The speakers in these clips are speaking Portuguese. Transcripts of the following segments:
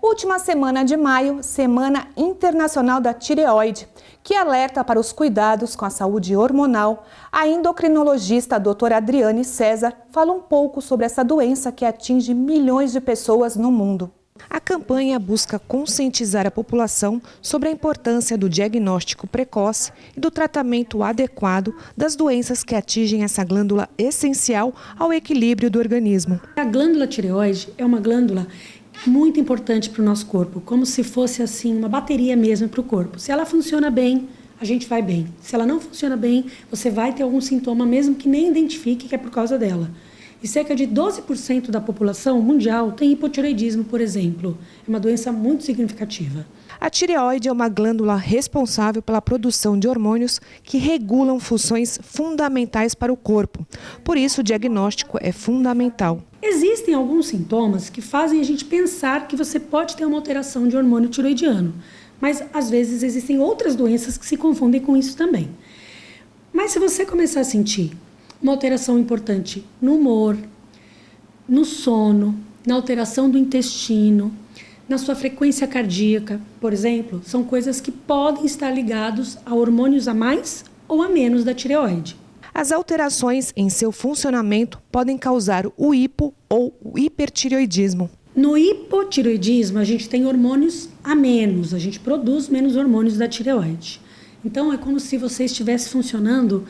Última semana de maio, Semana Internacional da Tireoide, que alerta para os cuidados com a saúde hormonal. A endocrinologista doutora Adriane César fala um pouco sobre essa doença que atinge milhões de pessoas no mundo. A campanha busca conscientizar a população sobre a importância do diagnóstico precoce e do tratamento adequado das doenças que atingem essa glândula essencial ao equilíbrio do organismo. A glândula tireoide é uma glândula muito importante para o nosso corpo, como se fosse assim uma bateria mesmo para o corpo. Se ela funciona bem, a gente vai bem. Se ela não funciona bem, você vai ter algum sintoma mesmo que nem identifique que é por causa dela. E cerca de 12% da população mundial tem hipotireoidismo, por exemplo. É uma doença muito significativa. A tireoide é uma glândula responsável pela produção de hormônios que regulam funções fundamentais para o corpo. Por isso, o diagnóstico é fundamental. Existem alguns sintomas que fazem a gente pensar que você pode ter uma alteração de hormônio tireoidiano. Mas, às vezes, existem outras doenças que se confundem com isso também. Mas se você começar a sentir uma alteração importante no humor, no sono, na alteração do intestino, na sua frequência cardíaca, por exemplo, são coisas que podem estar ligados a hormônios a mais ou a menos da tireoide. As alterações em seu funcionamento podem causar o hipo ou o hipertireoidismo. No hipotireoidismo, a gente tem hormônios a menos, a gente produz menos hormônios da tireoide. Então, é como se você estivesse funcionando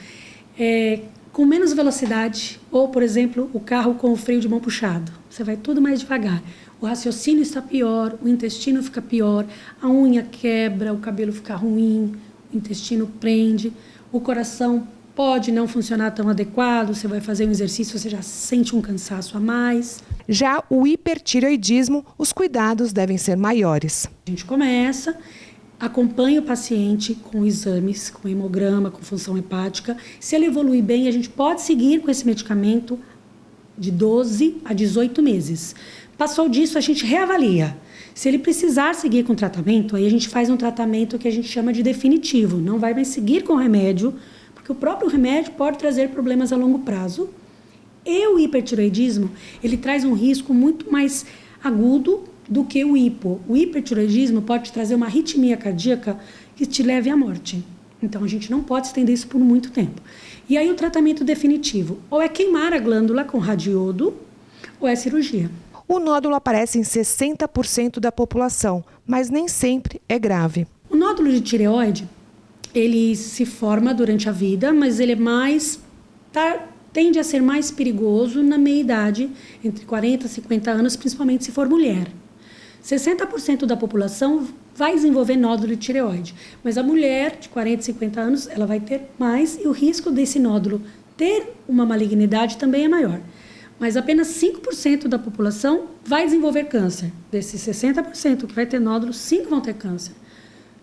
com menos velocidade, ou, por exemplo, o carro com o freio de mão puxado. Você vai tudo mais devagar. O raciocínio está pior, o intestino fica pior, a unha quebra, o cabelo fica ruim, o intestino prende, o coração pode não funcionar tão adequado, você vai fazer um exercício, você já sente um cansaço a mais. Já o hipertireoidismo, os cuidados devem ser maiores. A gente começa, acompanha o paciente com exames, com hemograma, com função hepática. Se ele evoluir bem, a gente pode seguir com esse medicamento de 12 a 18 meses. Passou disso, a gente reavalia. Se ele precisar seguir com o tratamento, aí a gente faz um tratamento que a gente chama de definitivo. Não vai mais seguir com o remédio, porque o próprio remédio pode trazer problemas a longo prazo. E o hipertireoidismo, ele traz um risco muito mais agudo do que o hipo. O hipertireoidismo pode trazer uma arritmia cardíaca que te leve à morte. Então, a gente não pode estender isso por muito tempo. E aí, o tratamento definitivo, ou é queimar a glândula com radiodo, ou é cirurgia. O nódulo aparece em 60% da população, mas nem sempre é grave. O nódulo de tireoide, ele se forma durante a vida, mas ele tende a ser mais perigoso na meia-idade, entre 40 e 50 anos, principalmente se for mulher. 60% da população vai desenvolver nódulo de tireoide, mas a mulher de 40 e 50 anos ela vai ter mais e o risco desse nódulo ter uma malignidade também é maior. Mas apenas 5% da população vai desenvolver câncer. Desses 60% que vai ter nódulo, 5% vão ter câncer.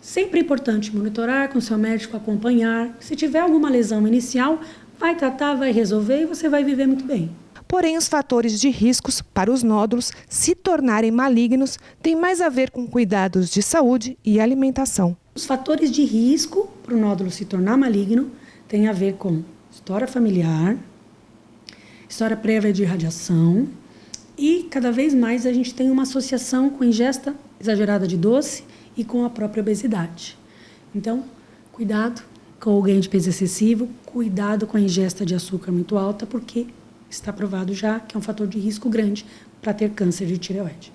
Sempre é importante monitorar com seu médico, acompanhar. Se tiver alguma lesão inicial, vai tratar, vai resolver e você vai viver muito bem. Porém, os fatores de riscos para os nódulos se tornarem malignos têm mais a ver com cuidados de saúde e alimentação. Os fatores de risco para o nódulo se tornar maligno têm a ver com história familiar, história prévia de radiação e, cada vez mais, a gente tem uma associação com ingesta exagerada de doce e com a própria obesidade. Então, cuidado com o ganho de peso excessivo, cuidado com a ingesta de açúcar muito alta, porque está provado já que é um fator de risco grande para ter câncer de tireoide.